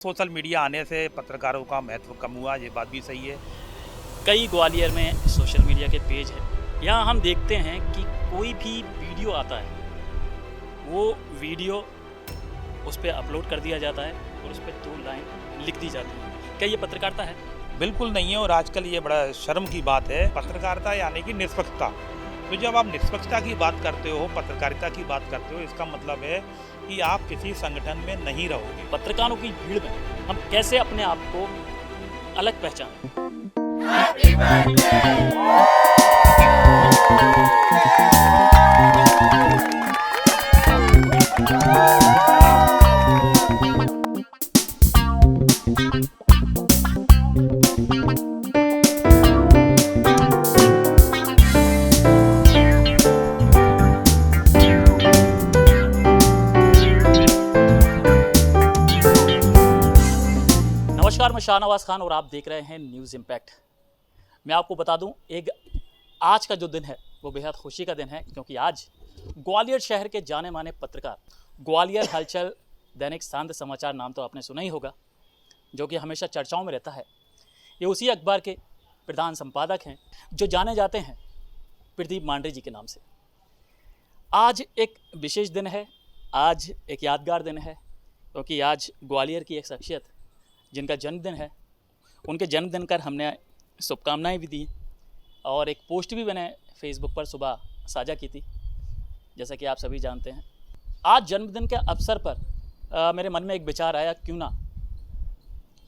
Social media आने से पत्रकारों का महत्व कम हुआ, ये बात भी सही है। कई ग्वालियर में सोशल मीडिया के पेज हैं। यहाँ हम देखते हैं कि कोई भी वीडियो आता है, वो वीडियो उस पे अपलोड कर दिया जाता है और उस पे 2 लाइन लिख दी जाती है। क्या ये पत्रकारिता है? बिल्कुल नहीं है और आजकल ये बड़ा शर्म की बात है। पत्रकारिता यानी कि निष्पक्षता। तो जब आप निष्पक्षता की बात करते हो, पत्रकारिता की बात करते हो, इसका मतलब है कि आप किसी संगठन में नहीं रहोगे। पत्रकारों की भीड़ में हम कैसे अपने आप को अलग पहचानें? नमस्कार, मैं शाहनवाज खान और आप देख रहे हैं न्यूज़ इम्पैक्ट। मैं आपको बता दूं, एक आज का जो दिन है वो बेहद खुशी का दिन है, क्योंकि आज ग्वालियर शहर के जाने माने पत्रकार, ग्वालियर हलचल दैनिक सांध्य समाचार नाम तो आपने सुना ही होगा, जो कि हमेशा चर्चाओं में रहता है। ये उसी अखबार के प्रधान संपादक हैं जो जाने जाते हैं प्रदीप मांडरे जी के नाम से। आज एक विशेष दिन है, आज एक यादगार दिन है, क्योंकि आज ग्वालियर की एक शख्सियत जिनका जन्मदिन है, उनके जन्मदिन पर हमने शुभकामनाएं भी दी और एक पोस्ट भी मैंने फेसबुक पर सुबह साझा की थी, जैसा कि आप सभी जानते हैं। आज जन्मदिन के अवसर पर मेरे मन में एक विचार आया, क्यों ना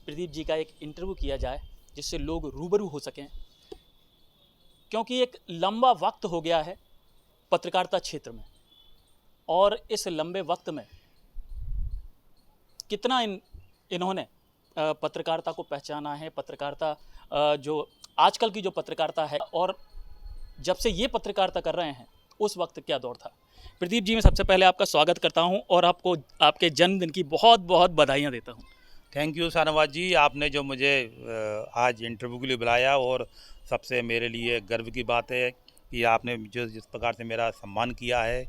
प्रदीप जी का एक इंटरव्यू किया जाए जिससे लोग रूबरू हो सकें, क्योंकि एक लंबा वक्त हो गया है पत्रकारिता क्षेत्र में और इस लंबे वक्त में कितना इन्होंने पत्रकारिता को पहचाना है। पत्रकारिता जो आजकल की जो पत्रकारिता है और जब से ये पत्रकारिता कर रहे हैं उस वक्त क्या दौर था। प्रदीप जी, मैं सबसे पहले आपका स्वागत करता हूं और आपको आपके जन्मदिन की बहुत बहुत बधाइयां देता हूं। थैंक यू शाहनवाज जी, आपने जो मुझे आज इंटरव्यू के लिए बुलाया, और सबसे मेरे लिए गर्व की बात है कि आपने जो जिस प्रकार से मेरा सम्मान किया है,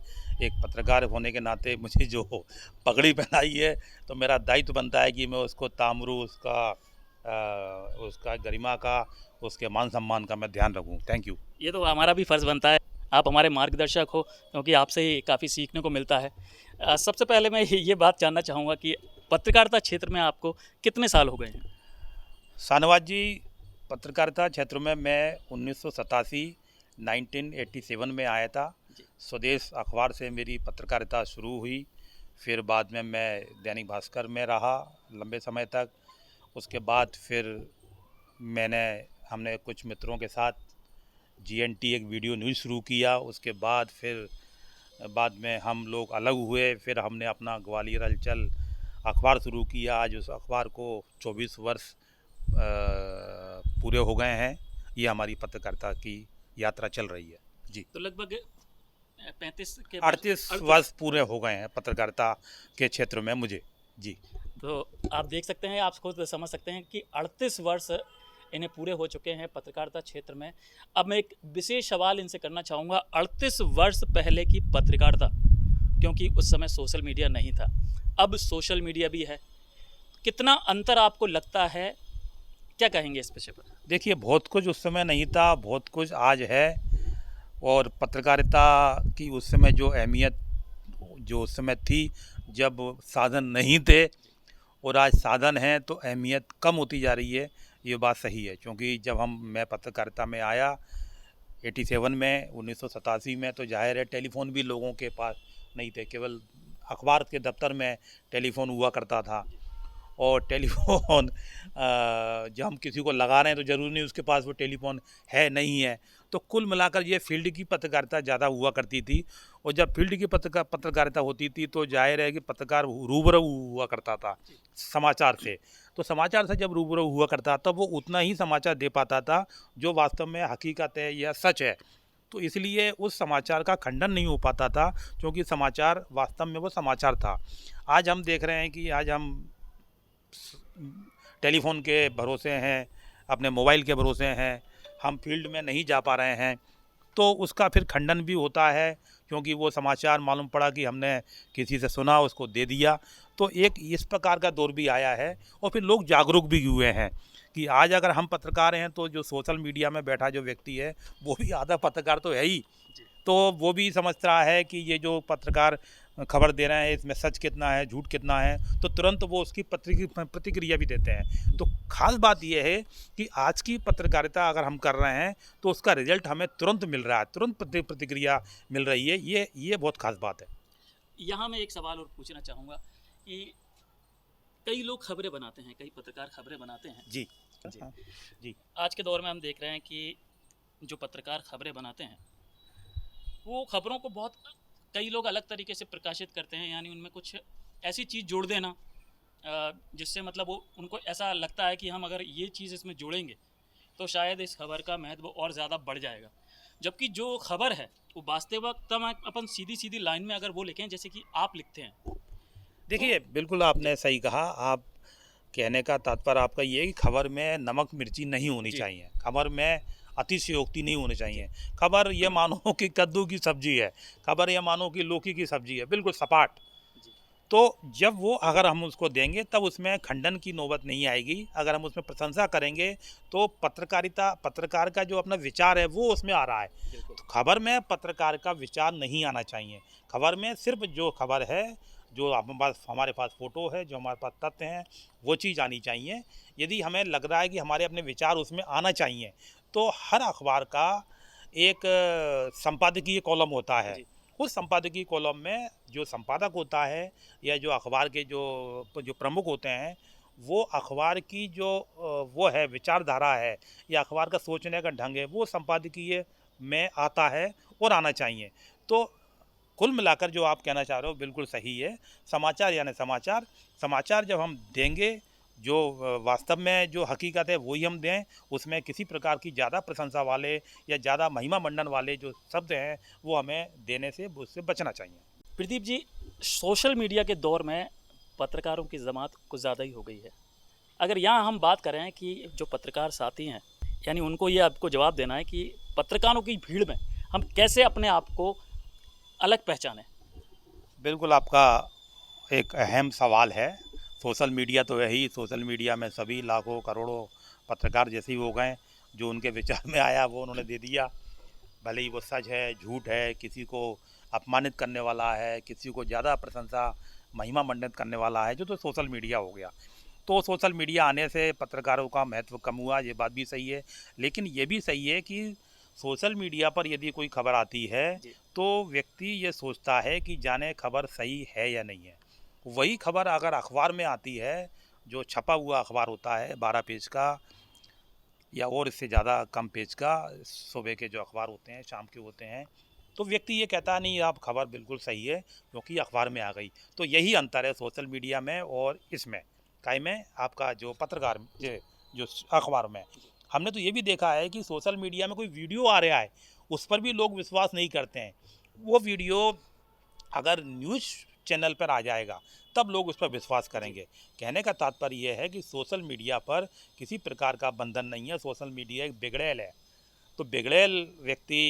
एक पत्रकार होने के नाते मुझे जो पगड़ी पहनाई है, तो मेरा दायित्व बनता है कि मैं उसको तामरू, उसका गरिमा का, उसके मान सम्मान का मैं ध्यान रखूं। Thank you. ये तो हमारा भी फ़र्ज़ बनता है, आप हमारे मार्गदर्शक हो, क्योंकि आपसे ही काफ़ी सीखने को मिलता है। सबसे पहले मैं ये बात जानना चाहूँगा कि पत्रकारिता क्षेत्र में आपको कितने साल हो गए हैं? शाहनवाज जी, पत्रकारिता क्षेत्र में मैं 1987 में आया था। स्वदेश अखबार से मेरी पत्रकारिता शुरू हुई, फिर बाद में मैं दैनिक भास्कर में रहा लंबे समय तक। उसके बाद फिर हमने कुछ मित्रों के साथ GNT एक वीडियो न्यूज़ शुरू किया। उसके बाद फिर बाद में हम लोग अलग हुए, फिर हमने अपना ग्वालियर हलचल अखबार शुरू किया। आज उस अखबार को 24 वर्ष पूरे हो गए हैं। ये हमारी पत्रकारिता की यात्रा चल रही है जी। तो लगभग 35 के 38 वर्ष पूरे हो गए हैं पत्रकारिता के क्षेत्र में मुझे जी। तो आप देख सकते हैं, आप खुद समझ सकते हैं कि 38 वर्ष इन्हें पूरे हो चुके हैं पत्रकारिता क्षेत्र में। अब मैं एक विशेष सवाल इनसे करना चाहूँगा, 38 वर्ष पहले की पत्रकारिता, क्योंकि उस समय सोशल मीडिया नहीं था, अब सोशल मीडिया भी है, कितना अंतर आपको लगता है? क्या कहेंगे इस विषय पर? देखिए, बहुत कुछ उस समय नहीं था, बहुत कुछ आज है। और पत्रकारिता की उस समय जो अहमियत जो उस समय थी, जब साधन नहीं थे, और आज साधन हैं तो अहमियत कम होती जा रही है, ये बात सही है। क्योंकि जब मैं पत्रकारिता में आया 1987 में, तो जाहिर है टेलीफोन भी लोगों के पास नहीं थे, केवल अखबार के दफ्तर में टेलीफोन हुआ करता था। और टेलीफोन जब हम किसी को लगा रहे हैं तो ज़रूरी नहीं उसके पास वो टेलीफोन है नहीं है। तो कुल मिलाकर ये फील्ड की पत्रकारिता ज़्यादा हुआ करती थी। और जब फील्ड की पत्रकारिता होती थी तो जाहिर है कि पत्रकार रूबरू हुआ करता था समाचार से। तो समाचार से जब रूबरू हुआ करता था, वो उतना ही समाचार दे पाता था जो वास्तव में हकीकत है या सच है। तो इसलिए उस समाचार का खंडन नहीं हो पाता था, क्योंकि समाचार वास्तव में वो समाचार था। आज हम देख रहे हैं कि आज हम टेलीफोन के भरोसे हैं, अपने मोबाइल के भरोसे हैं, हम फील्ड में नहीं जा पा रहे हैं। तो उसका फिर खंडन भी होता है, क्योंकि वो समाचार मालूम पड़ा कि हमने किसी से सुना, उसको दे दिया। तो एक इस प्रकार का दौर भी आया है, और फिर लोग जागरूक भी हुए हैं कि आज अगर हम पत्रकार हैं तो जो सोशल मीडिया में बैठा जो व्यक्ति है वो भी आधा पत्रकार तो है ही। तो वो भी समझ रहा है कि ये जो पत्रकार खबर दे रहे हैं इसमें सच कितना है, झूठ कितना है, तो तुरंत वो उसकी प्रतिक्रिया भी देते हैं। तो खास बात ये है कि आज की पत्रकारिता अगर हम कर रहे हैं तो उसका रिजल्ट हमें तुरंत मिल रहा है, तुरंत प्रतिक्रिया मिल रही है। ये बहुत खास बात है। यहाँ मैं एक सवाल और पूछना चाहूँगा कि कई लोग खबरें बनाते हैं, कई पत्रकार खबरें बनाते हैं। जी जी। हाँ, जी आज के दौर में हम देख रहे हैं कि जो पत्रकार खबरें बनाते हैं वो खबरों को बहुत कई लोग अलग तरीके से प्रकाशित करते हैं, यानी उनमें कुछ ऐसी चीज़ जोड़ देना जिससे मतलब वो उनको ऐसा लगता है कि हम अगर ये चीज़ इसमें जोड़ेंगे तो शायद इस खबर का महत्व और ज़्यादा बढ़ जाएगा। जबकि जो खबर है वो वास्तविकता अपन सीधी सीधी लाइन में अगर वो लिखें जैसे कि आप लिखते हैं। देखिए, बिल्कुल आपने सही कहा। आप कहने का तात्पर्य आपका ये है कि खबर में नमक मिर्ची नहीं होनी चाहिए, खबर में अतिशयोक्ति नहीं होनी चाहिए। खबर ये मानो कि कद्दू की सब्जी है, खबर ये मानो कि लौकी की सब्जी है, बिल्कुल सपाट। तो जब वो अगर हम उसको देंगे तब उसमें खंडन की नौबत नहीं आएगी। अगर हम उसमें प्रशंसा करेंगे तो पत्रकार का जो अपना विचार है वो उसमें आ रहा है। तो खबर में पत्रकार का विचार नहीं आना चाहिए। खबर में सिर्फ जो खबर है, जो हमारे पास फ़ोटो है, जो हमारे पास तथ्य हैं, वो चीज़ आनी चाहिए। यदि हमें लग रहा है कि हमारे अपने विचार उसमें आना चाहिए तो हर अखबार का एक संपादकीय कॉलम होता है। उस संपादकीय कॉलम में जो संपादक होता है या जो अखबार के जो प्रमुख होते हैं, वो अखबार की जो वो है विचारधारा है या अखबार का सोचने का ढंग है, वो संपादकीय में आता है और आना चाहिए। तो कुल मिलाकर जो आप कहना चाह रहे हो बिल्कुल सही है। समाचार यानी समाचार जब हम देंगे, जो वास्तव में जो हकीकत है वही हम दें। उसमें किसी प्रकार की ज़्यादा प्रशंसा वाले या ज़्यादा महिमा मंडन वाले जो शब्द हैं वो हमें देने से उससे बचना चाहिए। प्रदीप जी, सोशल मीडिया के दौर में पत्रकारों की जमात कुछ ज़्यादा ही हो गई है। अगर यहाँ हम बात करें कि जो पत्रकार साथी हैं, यानी उनको ये आपको जवाब देना है कि पत्रकारों की भीड़ में हम कैसे अपने आप को अलग पहचानें। बिल्कुल आपका एक अहम सवाल है। सोशल मीडिया तो है ही, सोशल मीडिया में सभी लाखों करोड़ों पत्रकार जैसे ही हो गए, जो उनके विचार में आया वो उन्होंने दे दिया। भले ही वो सच है, झूठ है, किसी को अपमानित करने वाला है, किसी को ज़्यादा प्रशंसा महिमा मंडित करने वाला है, जो तो सोशल मीडिया हो गया। तो सोशल मीडिया आने से पत्रकारों का महत्व कम हुआ, ये बात भी सही है। लेकिन ये भी सही है कि सोशल मीडिया पर यदि कोई खबर आती है तो व्यक्ति ये सोचता है कि जाने खबर सही है या नहीं है। वही खबर अगर अखबार में आती है, जो छपा हुआ अखबार होता है 12 पेज का या और इससे ज़्यादा कम पेज का, सुबह के जो अखबार होते हैं, शाम के होते हैं, तो व्यक्ति ये कहता नहीं आप खबर बिल्कुल सही है क्योंकि अखबार में आ गई। तो यही अंतर है सोशल मीडिया में और इसमें काय में आपका जो पत्रकार जो अखबार में। हमने तो ये भी देखा है कि सोशल मीडिया में कोई वीडियो आ रहा है उस पर भी लोग विश्वास नहीं करते हैं। वो वीडियो अगर न्यूज़ चैनल पर आ जाएगा तब लोग उस पर विश्वास करेंगे। कहने का तात्पर्य यह है कि सोशल मीडिया पर किसी प्रकार का बंधन नहीं है। सोशल मीडिया एक बिगड़ैल है। तो बिगड़ैल व्यक्ति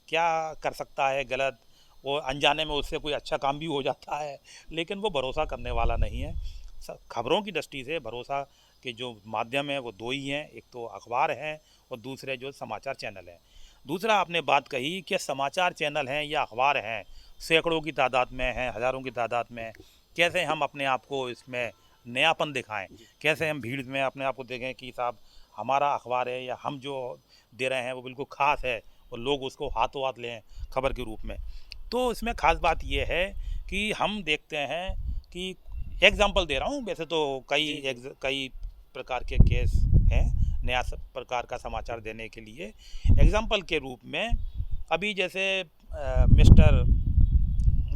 क्या कर सकता है गलत, वो अनजाने में उससे कोई अच्छा काम भी हो जाता है, लेकिन वो भरोसा करने वाला नहीं है। खबरों की दृष्टि से भरोसा के जो माध्यम है वो दो ही हैं, एक तो अखबार हैं और दूसरे जो समाचार चैनल हैं। दूसरा आपने बात कही कि समाचार चैनल हैं या अखबार हैं, सैकड़ों की तादाद में हैं, हज़ारों की तादाद में, कैसे हम अपने आप को इसमें नयापन दिखाएं, कैसे हम भीड़ में अपने आप को देखें कि साहब हमारा अखबार है या हम जो दे रहे हैं वो बिल्कुल ख़ास है और लोग उसको हाथों हाथ लें खबर के रूप में। तो इसमें ख़ास बात ये है कि हम देखते हैं कि एग्जाम्पल दे रहा हूँ, वैसे तो कई प्रकार के केस हैं नया प्रकार का समाचार देने के लिए। एग्जाम्पल के रूप में अभी जैसे मिस्टर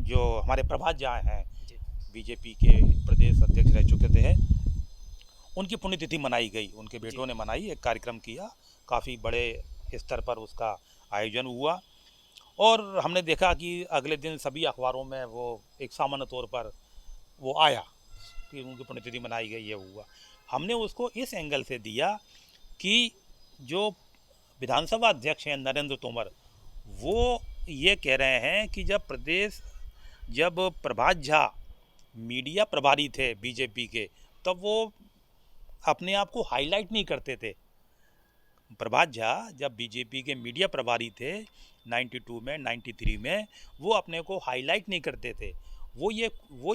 जो हमारे प्रभात झा हैं, बीजेपी के प्रदेश अध्यक्ष रह चुके थे, उनकी पुण्यतिथि मनाई गई। उनके बेटों ने मनाई, एक कार्यक्रम किया, काफ़ी बड़े स्तर पर उसका आयोजन हुआ और हमने देखा कि अगले दिन सभी अखबारों में वो एक सामान्य तौर पर वो आया कि उनकी पुण्यतिथि मनाई गई, ये हुआ। हमने उसको इस एंगल से दिया कि जो विधानसभा अध्यक्ष हैं नरेंद्र तोमर, वो ये कह रहे हैं कि जब प्रभात झा मीडिया प्रभारी थे बीजेपी के, तब वो अपने आप को हाईलाइट नहीं करते थे। प्रभात झा जब बीजेपी के मीडिया प्रभारी थे 92 में 93 में, वो अपने को हाईलाइट नहीं करते थे। वो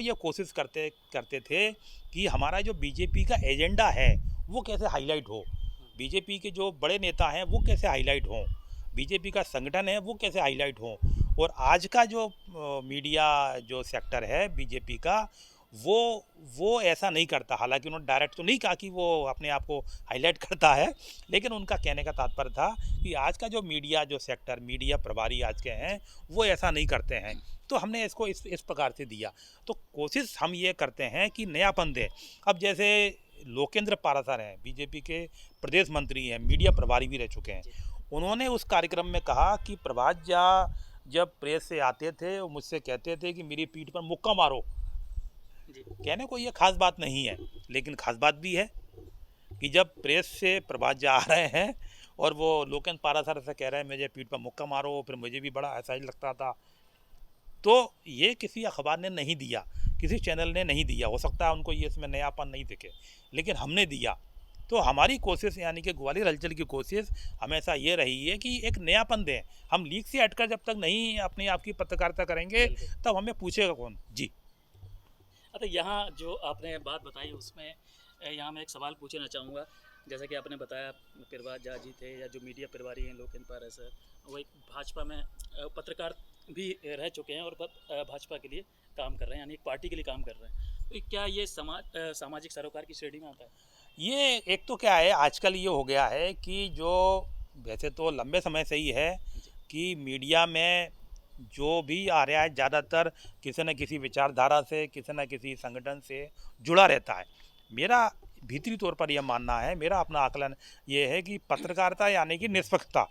ये कोशिश करते थे कि हमारा जो बीजेपी का एजेंडा है वो कैसे हाईलाइट हो, बीजेपी के जो बड़े नेता हैं वो कैसे हाईलाइट हों, बीजेपी का संगठन है वो कैसे हाईलाइट हो। और आज का जो मीडिया जो सेक्टर है बीजेपी का, वो ऐसा नहीं करता। हालांकि उन्होंने डायरेक्ट तो नहीं कहा कि वो अपने आप को हाईलाइट करता है, लेकिन उनका कहने का तात्पर्य था कि आज का जो मीडिया जो सेक्टर मीडिया प्रभारी आज के हैं वो ऐसा नहीं करते हैं। तो हमने इसको इस प्रकार से दिया। तो कोशिश हम ये करते हैं कि नयापन दें। अब जैसे लोकेंद्र पारासर हैं, बीजेपी के प्रदेश मंत्री हैं, मीडिया प्रभारी भी रह चुके हैं। उन्होंने उस कार्यक्रम में कहा कि प्रभात झा जब प्रेस से आते थे वो मुझसे कहते थे कि मेरी पीठ पर मुक्का मारो। कहने को ये खास बात नहीं है, लेकिन खास बात भी है कि जब प्रेस से प्रभात झा आ रहे हैं और वो लोकेंद्र पारासर से कह रहे हैं मुझे पीठ पर मुक्का मारो, फिर मुझे भी बड़ा ऐसा ही लगता था। तो ये किसी अखबार ने नहीं दिया, किसी चैनल ने नहीं दिया। हो सकता है उनको ये इसमें नयापन नहीं दिखे, लेकिन हमने दिया। तो हमारी कोशिश यानी कि ग्वालियर हलचल की कोशिश हमेशा ये रही है कि एक नयापन दें। हम लीक से हटकर जब तक नहीं अपनी आपकी पत्रकारिता करेंगे तब हमें पूछेगा कौन। जी। अच्छा, यहाँ जो आपने बात बताई उसमें यहाँ मैं एक सवाल पूछना चाहूँगा। जैसा कि आपने बताया प्रभात झा जी थे या जो मीडिया प्रभारी हैं लोकेंद्र पारासर, वो एक भाजपा में पत्रकार भी रह चुके हैं और भाजपा के लिए काम कर रहे हैं, यानी एक पार्टी के लिए काम कर रहे हैं। तो क्या ये सामाजिक सरोकार की श्रेणी में आता है? ये एक तो क्या है, आजकल ये हो गया है कि जो वैसे तो लंबे समय से ही है कि मीडिया में जो भी आ रहा है ज़्यादातर किसी न किसी विचारधारा से, किसी न किसी संगठन से जुड़ा रहता है। मेरा भीतरी तौर पर यह मानना है, मेरा अपना आकलन ये है कि पत्रकारिता यानी कि निष्पक्षता।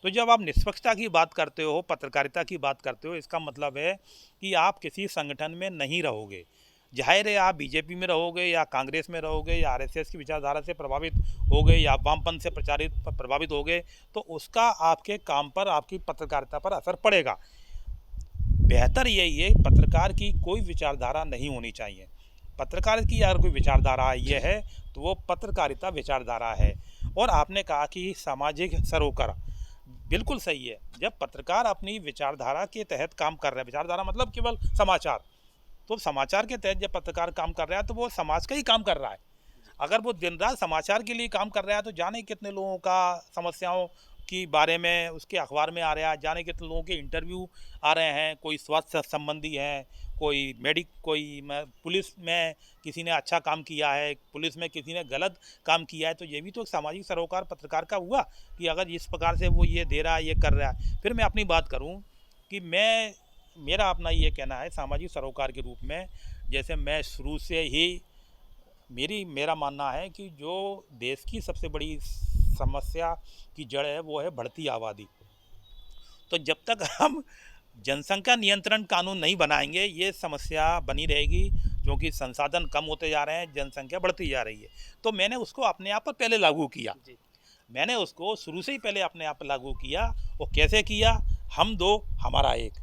तो जब आप निष्पक्षता की बात करते हो, पत्रकारिता की बात करते हो, इसका मतलब है कि आप किसी संगठन में नहीं रहोगे। जाहिर है आप बीजेपी में रहोगे या कांग्रेस में रहोगे या आरएसएस की विचारधारा से प्रभावित हो गए या वामपंथ से प्रभावित हो गए, तो उसका आपके काम पर, आपकी पत्रकारिता पर असर पड़ेगा। बेहतर यही है पत्रकार की कोई विचारधारा नहीं होनी चाहिए। पत्रकार की अगर कोई विचारधारा ये है तो वो पत्रकारिता विचारधारा है। और आपने कहा कि सामाजिक सरोकार, बिल्कुल सही है। जब पत्रकार अपनी विचारधारा के तहत काम कर रहे हैं, विचारधारा मतलब केवल समाचार, तो समाचार के तहत जब पत्रकार काम कर रहा है तो वो समाज का ही काम कर रहा है। अगर वो दिन रात समाचार के लिए काम कर रहा है तो जाने कितने लोगों का समस्याओं के बारे में उसके अखबार में आ रहा है, जाने कितने लोगों के इंटरव्यू आ रहे हैं, कोई स्वास्थ्य संबंधी हैं, कोई पुलिस में किसी ने अच्छा काम किया है, पुलिस में किसी ने गलत काम किया है। तो ये भी तो एक सामाजिक सरोकार पत्रकार का हुआ कि अगर इस प्रकार से वो ये दे रहा है, ये कर रहा है। फिर मैं अपनी बात करूँ कि मेरा अपना ये कहना है सामाजिक सरोकार के रूप में, जैसे मैं शुरू से ही मेरा मानना है कि जो देश की सबसे बड़ी समस्या की जड़ है वो है बढ़ती आबादी। तो जब तक हम जनसंख्या नियंत्रण कानून नहीं बनाएंगे ये समस्या बनी रहेगी, क्योंकि संसाधन कम होते जा रहे हैं, जनसंख्या बढ़ती जा रही है। तो मैंने उसको अपने आप पर पहले लागू किया, मैंने उसको शुरू से ही पहले अपने आप पर लागू किया। वो कैसे किया? हम दो हमारा एक,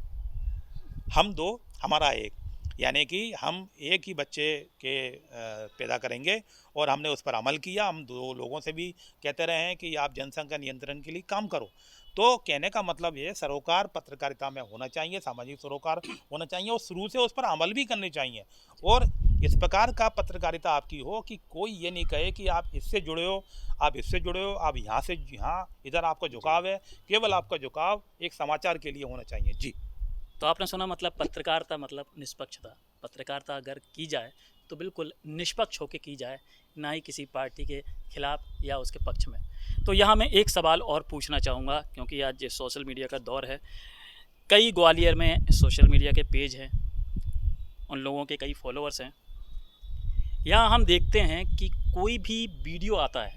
हम दो हमारा एक, यानी कि हम एक ही बच्चे के पैदा करेंगे और हमने उस पर अमल किया। हम दो लोगों से भी कहते रहे हैं कि आप जनसंख्या नियंत्रण के लिए काम करो। तो कहने का मतलब ये सरोकार पत्रकारिता में होना चाहिए, सामाजिक सरोकार होना चाहिए और शुरू से उस पर अमल भी करने चाहिए। और इस प्रकार का पत्रकारिता आपकी हो कि कोई ये नहीं कहे कि आप इससे जुड़े हो, आप इससे जुड़े हो, आप यहाँ से यहाँ इधर आपका झुकाव है। केवल आपका झुकाव एक समाचार के लिए होना चाहिए। जी। तो आपने सुना, मतलब पत्रकारिता मतलब निष्पक्षता। पत्रकारिता अगर की जाए तो बिल्कुल निष्पक्ष होकर की जाए, ना ही किसी पार्टी के खिलाफ या उसके पक्ष में। तो यहाँ मैं एक सवाल और पूछना चाहूँगा, क्योंकि आज सोशल मीडिया का दौर है, कई ग्वालियर में सोशल मीडिया के पेज हैं, उन लोगों के कई फॉलोअर्स हैं। यहाँ हम देखते हैं कि कोई भी वीडियो आता है,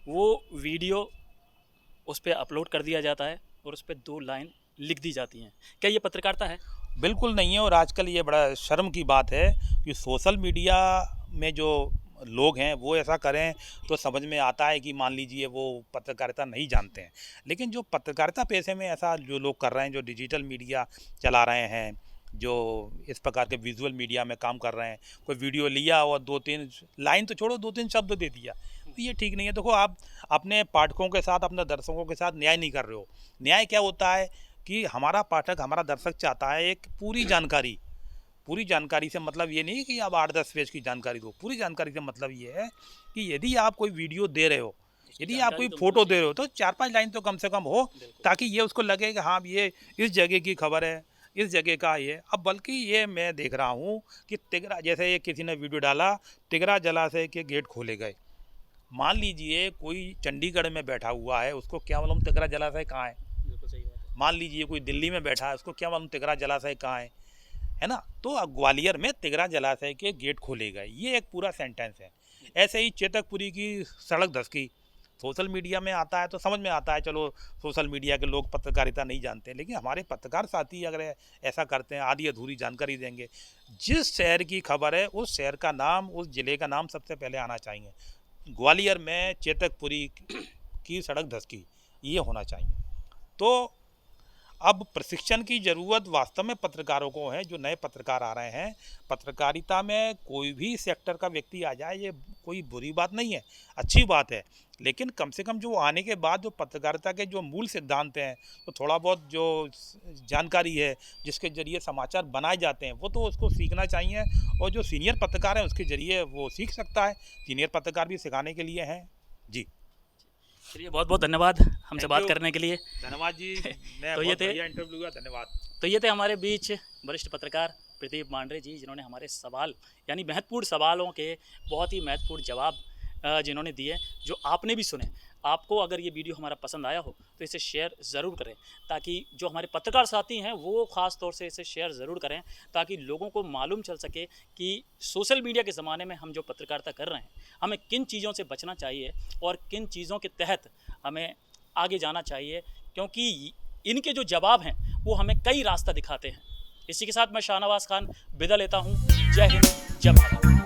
वो वीडियो उस पर अपलोड कर दिया जाता है और उस पर 2 लाइन लिख दी जाती हैं। क्या ये पत्रकारिता है? बिल्कुल नहीं है। और आजकल ये बड़ा शर्म की बात है कि सोशल मीडिया में जो लोग हैं वो ऐसा करें तो समझ में आता है कि मान लीजिए वो पत्रकारिता नहीं जानते हैं। लेकिन जो पत्रकारिता पेशे में ऐसा जो लोग कर रहे हैं, जो डिजिटल मीडिया चला रहे हैं, जो इस प्रकार के विजुअल मीडिया में काम कर रहे हैं, कोई वीडियो लिया और 2-3 लाइन तो छोड़ो, 2-3 शब्द दे दिया, तो ये ठीक नहीं है। देखो, आप अपने पाठकों के साथ, अपने दर्शकों के साथ न्याय नहीं कर रहे हो। न्याय क्या होता है कि हमारा पाठक, हमारा दर्शक चाहता है एक पूरी जानकारी। पूरी जानकारी से मतलब ये नहीं कि आप 8-10 पेज की जानकारी दो। पूरी जानकारी से मतलब ये है कि यदि आप कोई वीडियो दे रहे हो, यदि आप कोई फ़ोटो दे रहे हो, तो 4-5 लाइन तो कम से कम हो, ताकि ये उसको लगे कि हाँ, ये इस जगह की खबर है, इस जगह का ये। अब बल्कि ये मैं देख रहा हूँ कि तिगरा, जैसे ये किसी ने वीडियो डाला, तिगरा जलाशय के गेट खोले गए। मान लीजिए कोई चंडीगढ़ में बैठा हुआ है, उसको क्या मालूम तिगरा जलाशय कहाँ है। बिल्कुल सही बात है। मान लीजिए कोई दिल्ली में बैठा है, उसको क्या मालूम तिगरा जलाशय कहाँ है ना। तो ग्वालियर में तिगरा जलाशय के गेट खोले गए, ये एक पूरा सेंटेंस है। ऐसे ही चेतकपुरी की सड़क धसकी, सोशल मीडिया में आता है तो समझ में आता है, चलो सोशल मीडिया के लोग पत्रकारिता नहीं जानते, लेकिन हमारे पत्रकार साथी अगर ऐसा करते हैं, आधी अधूरी जानकारी देंगे। जिस शहर की खबर है, उस शहर का नाम, उस ज़िले का नाम सबसे पहले आना चाहिए। ग्वालियर में चेतकपुरी की सड़क धसकी, ये होना चाहिए। तो अब प्रशिक्षण की ज़रूरत वास्तव में पत्रकारों को है, जो नए पत्रकार आ रहे हैं। पत्रकारिता में कोई भी सेक्टर का व्यक्ति आ जाए, ये कोई बुरी बात नहीं है, अच्छी बात है। लेकिन कम से कम जो आने के बाद जो पत्रकारिता के जो मूल सिद्धांत हैं, तो थोड़ा बहुत जो जानकारी है जिसके ज़रिए समाचार बनाए जाते हैं, वो तो उसको सीखना चाहिए। और जो सीनियर पत्रकार है उसके ज़रिए वो सीख सकता है। सीनियर पत्रकार भी सिखाने के लिए हैं। जी, चलिए, बहुत बहुत धन्यवाद हमसे बात करने के लिए। धन्यवाद जी। मैं तो ये बहुत थे बढ़िया इंटरव्यू हुआ, धन्यवाद। तो ये थे हमारे बीच वरिष्ठ पत्रकार प्रदीप मांडरे जी, जिन्होंने हमारे सवाल, यानी महत्वपूर्ण सवालों के बहुत ही महत्वपूर्ण जवाब जिन्होंने दिए, जो आपने भी सुने। आपको अगर ये वीडियो हमारा पसंद आया हो तो इसे शेयर ज़रूर करें, ताकि जो हमारे पत्रकार साथी हैं वो ख़ास तौर से इसे शेयर ज़रूर करें, ताकि लोगों को मालूम चल सके कि सोशल मीडिया के ज़माने में हम जो पत्रकारिता कर रहे हैं, हमें किन चीज़ों से बचना चाहिए और किन चीज़ों के तहत हमें आगे जाना चाहिए, क्योंकि इनके जो जवाब हैं वो हमें कई रास्ता दिखाते हैं। इसी के साथ मैं शाहनवाज खान विदा लेता हूँ। जय हिंद, जय भारत।